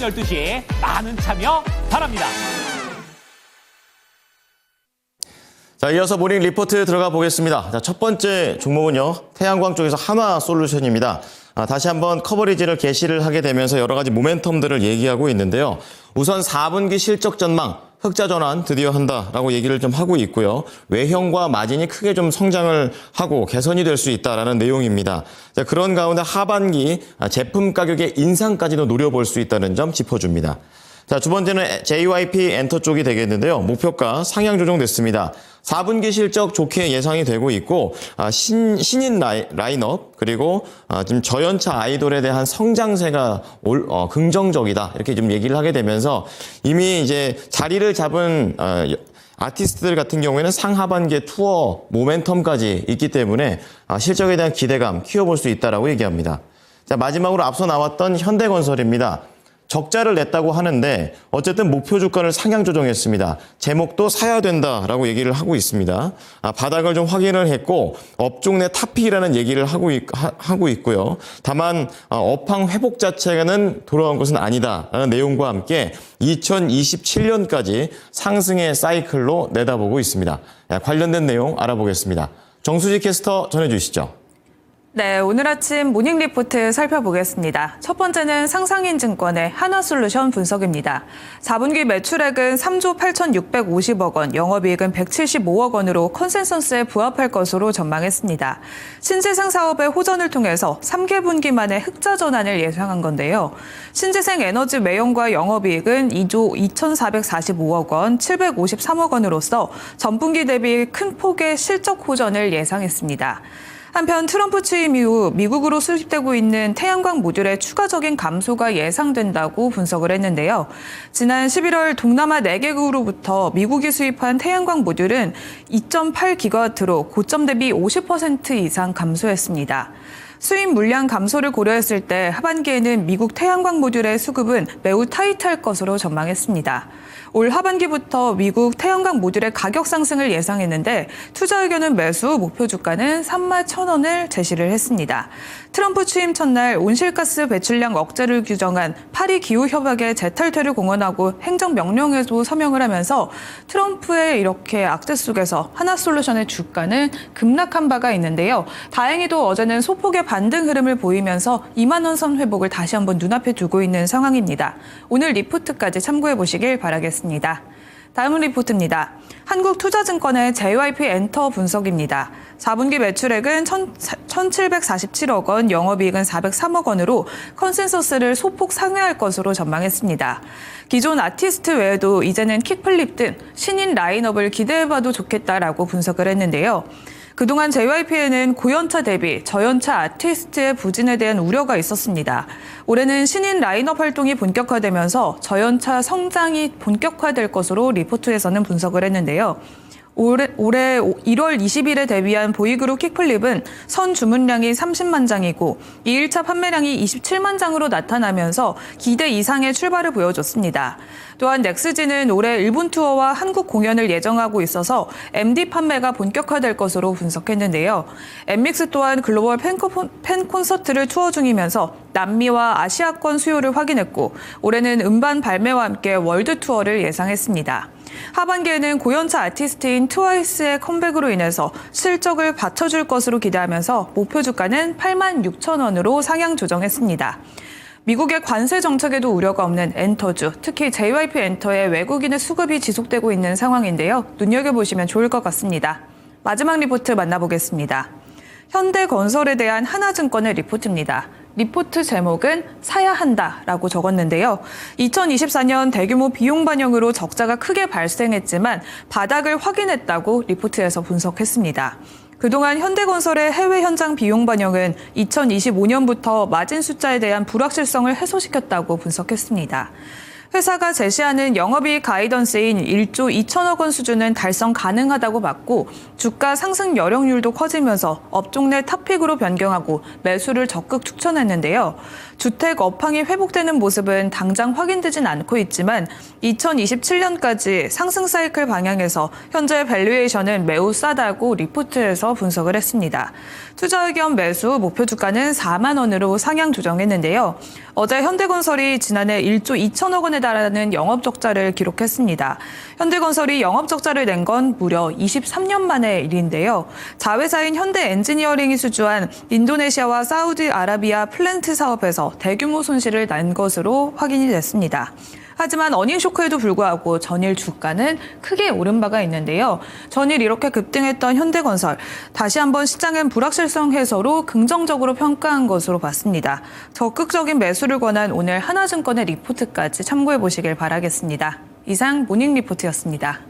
12시 많은 참여 바랍니다. 자, 이어서 모닝 리포트 들어가 보겠습니다. 자, 첫 번째 종목은요, 태양광 쪽에서 한화솔루션입니다. 다시 한번 커버리지를 개시를 하게 되면서 여러 가지 모멘텀들을 얘기하고 있는데요. 우선 4분기 실적 전망, 흑자 전환 드디어 한다라고 얘기를 좀 하고 있고요. 외형과 마진이 크게 좀 성장을 하고 개선이 될 수 있다라는 내용입니다. 자, 그런 가운데 하반기 제품 가격의 인상까지도 노려볼 수 있다는 점 짚어줍니다. 자, 두 번째는 JYP 엔터 쪽이 되겠는데요. 목표가 상향 조정됐습니다. 4분기 실적 좋게 예상이 되고 있고, 신인 라인업, 그리고 지금 저연차 아이돌에 대한 성장세가 긍정적이다. 이렇게 좀 얘기를 하게 되면서 이미 이제 자리를 잡은 아티스트들 같은 경우에는 상하반기에 투어 모멘텀까지 있기 때문에 실적에 대한 기대감 키워볼 수 있다라고 얘기합니다. 자, 마지막으로 앞서 나왔던 현대건설입니다. 적자를 냈다고 하는데 어쨌든 목표 주가를 상향 조정했습니다. 제목도 사야 된다라고 얘기를 하고 있습니다. 바닥을 좀 확인을 했고 업종 내 탑픽이라는 얘기를 하고 있고요. 다만 업황 회복 자체는 돌아온 것은 아니다라는 내용과 함께 2027년까지 상승의 사이클로 내다보고 있습니다. 관련된 내용 알아보겠습니다. 정수지 캐스터 전해주시죠. 네, 오늘 아침 모닝 리포트 살펴보겠습니다. 첫 번째는 상상인증권의 한화솔루션 분석입니다. 4분기 매출액은 3조 8,650억 원, 영업이익은 175억 원으로 컨센서스에 부합할 것으로 전망했습니다. 신재생 사업의 호전을 통해서 3개 분기 만에 흑자 전환을 예상한 건데요. 신재생 에너지 매형과 영업이익은 2조 2,445억 원, 753억 원으로서 전분기 대비 큰 폭의 실적 호전을 예상했습니다. 한편 트럼프 취임 이후 미국으로 수입되고 있는 태양광 모듈의 추가적인 감소가 예상된다고 분석을 했는데요. 지난 11월 동남아 4개국으로부터 미국이 수입한 태양광 모듈은 2.8기가와트로 고점 대비 50% 이상 감소했습니다. 수입 물량 감소를 고려했을 때 하반기에는 미국 태양광 모듈의 수급은 매우 타이트할 것으로 전망했습니다. 올 하반기부터 미국 태양광 모듈의 가격 상승을 예상했는데 투자 의견은 매수, 목표 주가는 31,000원을 제시를 했습니다. 트럼프 취임 첫날 온실가스 배출량 억제를 규정한 파리 기후협약의 재탈퇴를 공언하고 행정명령에도 서명을 하면서 트럼프의 이렇게 악재 속에서 한화솔루션의 주가는 급락한 바가 있는데요. 다행히도 어제는 소폭의 반등 흐름을 보이면서 2만 원 선 회복을 다시 한번 눈앞에 두고 있는 상황입니다. 오늘 리포트까지 참고해 보시길 바라겠습니다. 다음은 리포트입니다. 한국투자증권의 JYP 엔터 분석입니다. 4분기 매출액은 1,747억 원, 영업이익은 403억 원으로 컨센서스를 소폭 상회할 것으로 전망했습니다. 기존 아티스트 외에도 이제는 킥플립 등 신인 라인업을 기대해봐도 좋겠다라고 분석을 했는데요. 그동안 JYP에는 고연차 대비 저연차 아티스트의 부진에 대한 우려가 있었습니다. 올해는 신인 라인업 활동이 본격화되면서 저연차 성장이 본격화될 것으로 리포트에서는 분석을 했는데요. 올해 1월 20일에 데뷔한 보이그룹 킥플립은 선 주문량이 30만 장이고 2일차 판매량이 27만 장으로 나타나면서 기대 이상의 출발을 보여줬습니다. 또한 넥스지는 올해 일본 투어와 한국 공연을 예정하고 있어서 MD 판매가 본격화될 것으로 분석했는데요. 엠믹스 또한 글로벌 팬 콘서트를 투어 중이면서 남미와 아시아권 수요를 확인했고 올해는 음반 발매와 함께 월드 투어를 예상했습니다. 하반기에는 고연차 아티스트인 트와이스의 컴백으로 인해서 실적을 받쳐줄 것으로 기대하면서 목표 주가는 86,000원으로 상향 조정했습니다. 미국의 관세 정책에도 우려가 없는 엔터주, 특히 JYP 엔터의 외국인의 수급이 지속되고 있는 상황인데요. 눈여겨보시면 좋을 것 같습니다. 마지막 리포트 만나보겠습니다. 현대건설에 대한 하나증권의 리포트입니다. 리포트 제목은 사야 한다라고 적었는데요. 2024년 대규모 비용 반영으로 적자가 크게 발생했지만 바닥을 확인했다고 리포트에서 분석했습니다. 그동안 현대건설의 해외 현장 비용 반영은 2025년부터 마진 숫자에 대한 불확실성을 해소시켰다고 분석했습니다. 회사가 제시하는 영업이익 가이던스인 1조 2천억 원 수준은 달성 가능하다고 봤고 주가 상승 여력률도 커지면서 업종 내 탑픽으로 변경하고 매수를 적극 추천했는데요. 주택 업황이 회복되는 모습은 당장 확인되진 않고 있지만 2027년까지 상승 사이클 방향에서 현재 밸류에이션은 매우 싸다고 리포트에서 분석을 했습니다. 투자 의견 매수 목표 주가는 4만 원으로 상향 조정했는데요. 어제 현대건설이 지난해 1조 2천억 원에 달하는 영업적자를 기록했습니다. 현대건설이 영업적자를 낸 건 무려 23년 만의 일인데요. 자회사인 현대엔지니어링이 수주한 인도네시아와 사우디아라비아 플랜트 사업에서 대규모 손실을 난 것으로 확인이 됐습니다. 하지만 어닝 쇼크에도 불구하고 전일 주가는 크게 오른 바가 있는데요. 전일 이렇게 급등했던 현대건설, 다시 한번 시장은 불확실성 해소로 긍정적으로 평가한 것으로 봤습니다. 적극적인 매수를 권한 오늘 하나증권의 리포트까지 참고해 보시길 바라겠습니다. 이상 모닝 리포트였습니다.